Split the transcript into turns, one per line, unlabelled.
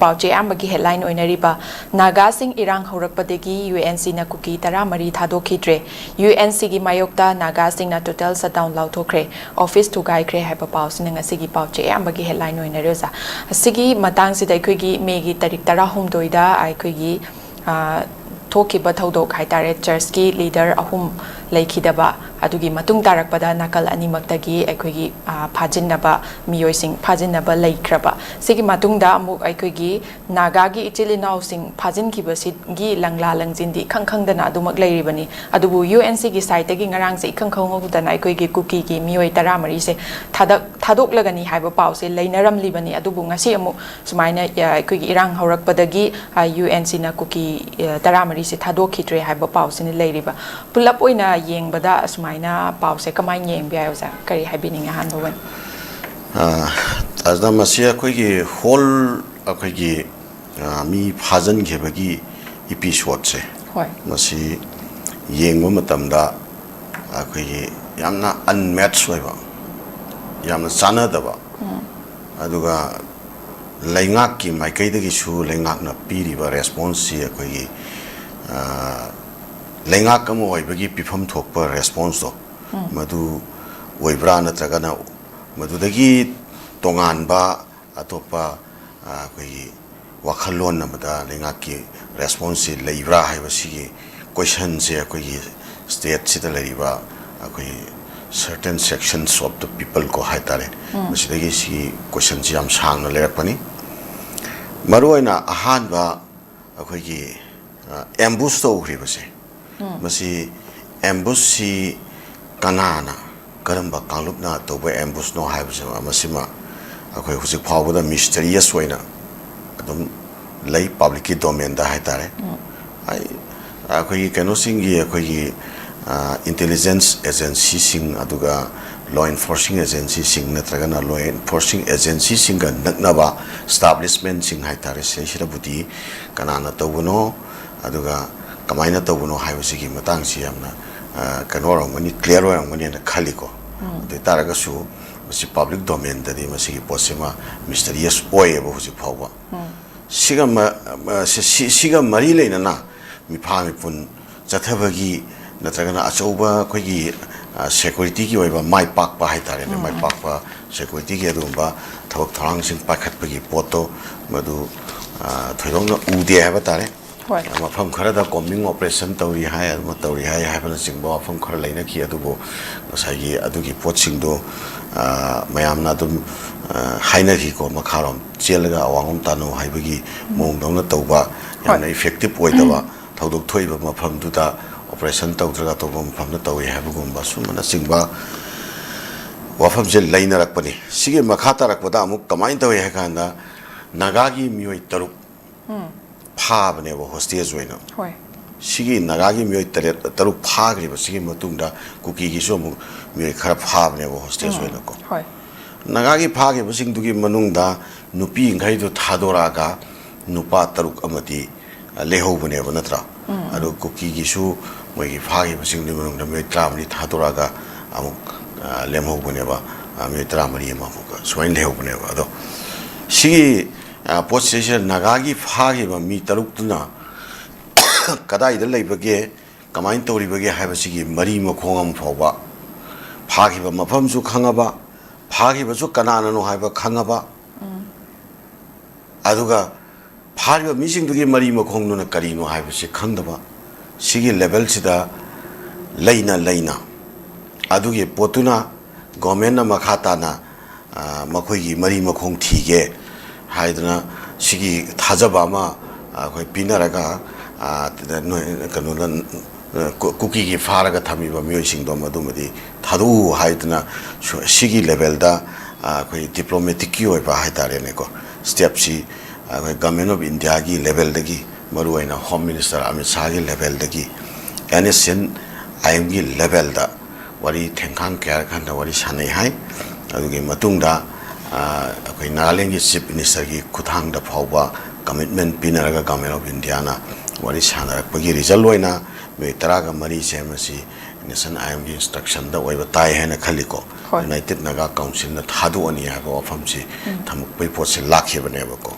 ꯄꯥꯎꯆꯦ ꯑꯃꯒꯤ ꯍꯦꯗꯂꯥꯏꯟ ꯑꯣꯏꯅꯔꯤꯕ ꯅꯥꯒꯥꯁꯤꯡ ꯏꯔꯥꯡ ꯍꯧꯔꯛꯄꯗꯒꯤ UNCꯅ ꯀꯨꯀꯤ 13 ꯊꯥꯗꯣꯛꯈꯤꯗ꯭ꯔꯦ UNCꯒꯤ ꯃꯥꯌꯣꯛꯇ ꯅꯥꯒꯥꯁꯤꯡꯅ ꯇꯣꯇꯦꯜ ꯁꯠꯗꯥꯎꯟ ꯂꯥꯎꯊꯣꯛꯈ꯭ꯔꯦ ꯑꯣꯐꯤꯁ ꯊꯨꯒꯥꯏꯈ꯭ꯔꯦ ꯍꯥꯏꯕ ꯄꯥꯎꯁꯤꯅ ꯉꯁꯤꯒꯤ ꯄꯥꯎꯆꯦ ꯑꯃꯒꯤ ꯍꯦꯗꯂꯥꯏꯟ ꯑꯣꯏꯅꯔꯤ ꯑꯣꯖꯥ ꯑꯁꯤꯒꯤ ꯃꯇꯥꯡꯁꯤꯗ ꯑꯩꯈꯣꯏꯒꯤ ꯃꯦꯒꯤ ꯇꯥꯔꯤꯛ 16ꯗ ꯑꯩꯈꯣꯏꯒꯤ ꯊꯣꯛꯈꯤꯕ ꯊꯧꯗꯣꯛ ꯍꯥꯏꯇꯥꯔꯦ ꯆꯔꯆꯀꯤ ꯂꯤꯗꯔ 3 ꯂꯩꯈꯤꯗꯕ ꯑꯗꯨꯒꯤ ꯃꯇꯨꯡ ꯇꯥꯔꯛꯄꯗ ꯅꯥꯀꯜ ꯑꯅꯤꯃꯛꯇꯒꯤ ꯑꯩꯈꯣꯏꯒꯤ ꯐꯥꯖꯤꯟꯅꯕ ꯃꯤꯑꯣꯏꯁꯤꯡ ꯐꯥꯖꯤꯟꯅꯕ ꯂꯩꯈ꯭ꯔꯕ ꯁꯤꯒꯤ ꯃꯇꯨꯡꯗ ꯑꯃꯨꯛ ꯑꯩꯈꯣꯏꯒꯤ ꯅꯥꯒꯥꯒꯤ ꯏꯆꯤꯜ ꯏꯅꯥꯎꯁꯤꯡ ꯐꯥꯖꯤꯟꯈꯤꯕꯁꯤꯒꯤ ꯂꯪꯂꯥ ꯂꯪꯖꯤꯟꯗꯤ ꯏꯈꯪ ꯈꯪꯗꯅ ꯑꯗꯨꯃꯛ ꯂꯩꯔꯤꯕꯅꯤ ꯑꯗꯨꯕꯨ UNCꯒꯤ ꯁꯥꯏꯠꯇꯒꯤ ꯉꯔꯥꯡꯁꯦ ꯏꯈꯪ ꯈꯪꯍꯧꯗꯅ ꯑꯩꯈꯣꯏꯒꯤ ꯀꯨꯀꯤꯒꯤ ꯃꯤꯑꯣꯏ 14ꯁꯦ ꯊꯥꯗꯣꯛꯂꯒꯅꯤ ꯍꯥꯏꯕ ꯄꯥꯎꯁꯦ ꯂꯩꯅꯔꯝꯂꯤꯕꯅꯤ ꯑꯗꯨꯕꯨ ꯉꯁꯤ ꯑꯃꯨꯛ ꯁꯨꯃꯥꯏꯅ ꯑꯩꯈꯣꯏꯒꯤ ꯏꯔꯥꯡ ꯍꯧꯔꯛꯄꯗꯒꯤ UNCꯅ ꯀꯨꯀꯤ 14ꯁꯦ ꯊꯥꯗꯣꯛꯈꯤꯗ꯭ꯔꯦ ꯍꯥꯏꯕ ꯄꯥꯎꯁꯤꯅ ꯂꯩꯔꯤꯕ ꯄꯨꯂꯞ ꯑꯣꯏꯅ ꯌꯦꯡꯕꯗ ꯑꯁꯨꯃꯥꯏꯅ ꯄꯥꯎꯁꯦ ꯀꯃꯥꯏꯅ ꯌꯦꯡꯕ ꯌꯥꯏ ꯑꯣꯖꯥ ꯀꯔꯤ ꯍꯥꯏꯕꯤꯅꯤꯡꯉꯤ ꯑꯍꯥꯟꯕ ꯑꯣꯏꯅ
ꯑꯗꯨꯅ ꯃꯁꯤ ꯑꯩꯈꯣꯏꯒꯤ ꯍꯣꯜ ꯑꯩꯈꯣꯏꯒꯤ ꯃꯤ ꯐꯥꯖꯤꯟꯈꯤꯕꯒꯤ ꯏꯄꯤꯁꯣꯗꯁꯦ ꯃꯁꯤ ꯌꯦꯡꯕ ꯃꯇꯝꯗ ꯑꯩꯈꯣꯏꯒꯤ ꯌꯥꯝꯅ ꯑꯟꯃꯦꯠꯆ ꯑꯣꯏꯕ ꯌꯥꯝꯅ ꯆꯥꯟꯅꯗꯕ ꯑꯗꯨꯒ ꯂꯩꯉꯥꯛꯀꯤ ꯃꯥꯏꯀꯩꯗꯒꯤꯁꯨ ꯂꯩꯉꯥꯛꯅ ꯄꯤꯔꯤꯕ ꯔꯦꯁꯄꯣꯟꯁꯁꯤ ꯑꯩꯈꯣꯏꯒꯤ ꯂꯩꯉꯥꯛ ꯑꯃ ꯑꯣꯏꯕꯒꯤ ꯄꯤꯐꯝ ꯊꯣꯛꯄ ꯔꯦꯁꯄꯣꯟꯁꯇꯣ ꯃꯗꯨ ꯑꯣꯏꯕ꯭ꯔꯥ ꯅꯠꯇ꯭ꯔꯒꯅ ꯃꯗꯨꯗꯒꯤ ꯇꯣꯉꯥꯟꯕ ꯑꯇꯣꯞꯄ ꯑꯩꯈꯣꯏꯒꯤ ꯋꯥꯈꯜꯂꯣꯟ ꯑꯃꯗ ꯂꯩꯉꯥꯛꯀꯤ ꯔꯦꯁꯄꯣꯟꯁꯁꯤ ꯂꯩꯕ꯭ꯔꯥ ꯍꯥꯏꯕꯁꯤꯒꯤ ꯀꯣꯏꯁꯟꯁꯦ ꯑꯩꯈꯣꯏꯒꯤ ꯁ꯭ꯇꯦꯠꯁꯤꯗ ꯂꯩꯔꯤꯕ ꯑꯩꯈꯣꯏ certain sections of the people ko haitare masidagi si question ji am sangna lerakpani maruina ahanba akhoi gi ambush to ugribase masi ambush si kanana karamba kanglupna toba ambush no haibase masima akhoi husik phawda mysterious waina adum lay public domain da haitare ai akhoi kano singi akhoi gi intelligence agency sing aduga law enforcing agency sing natragana law enforcing agency sing ga naknaba establishment sing haitare se budi kanana tawuno aduga kamaina tawuno haibasigi matang si yamna kano ramani clear ramani na khaliko de taraga su masi public domain da de masi posema mysterious oye bo husi phawa siga mari leina na mi phami pun chathabagi natragana achauba khoi security ki oiba mai pak pa haitare ne mai pak pa security ki adumba thawak tharang sing pakhat pagi poto madu thoidong na ude haba tare mafam khara da combing operation tawri hai aduma tawri hai habana singba mafam khara leina ki adubo ngasagi adugi pot sing do mayam na dum haina ki ko makharom chelaga awangom tanu haibagi mong dong na tawba yana effective oidaba thodok thoiba mafam du da operation tawdraga tawbam famna tawi habugumba sumana singba wafam je laina rakpani sige makhata rakpada amuk kamain tawi hakanda nagagi mioi taruk phabne bo hostage oina sige nagagi mioi taruk phagri ba sige matungda kuki gi so mu mioi khara phabne bo hostage oina ko nagagi phage bo singdugi manungda nupi ngai do thadoraga nupa taruk amati lehobune bo natra ado kuki gi su moigi phagi basing ni manung me tramri thadoraga amuk lemhobune ba me tramri ma ko swain lehobune ba do si possession nagagi phagi ba mi taruk tuna kadai da leibage kamain tori bage haibasigi mari ma khongam phawba phagi ba mafam su khangaba phagi ba su kanana no haiba khangaba aduga phagi ba mising dugi mari ma khongno na kari no haibasi khangdaba sigi level sida laina adugi potuna government na makhata na makhoi gi mari makhong thige haidna sigi thajaba ma khoi pinaraga kanu kuki gi faraga thami ba miyoi sing do madumadi thadu haidna sigi level da khoi diplomatic ki oi ba haidare ne ko step si government of India gi level dagi maruaina home minister Amit Shah gi level dagi NSN IM gi level da wari thengkhang kya khan da wari sanai hai adugi matungda akoi Nagaland gi chief minister gi khuthang da phawba commitment pinaraga government of India na wari sanarak pagi result oina me taraga mari semasi nation IM gi instruction da oiba tai hena khaliko United Naga Council na thadu ani ha ba famsi thamuk pai pot se lakhe bane ba ko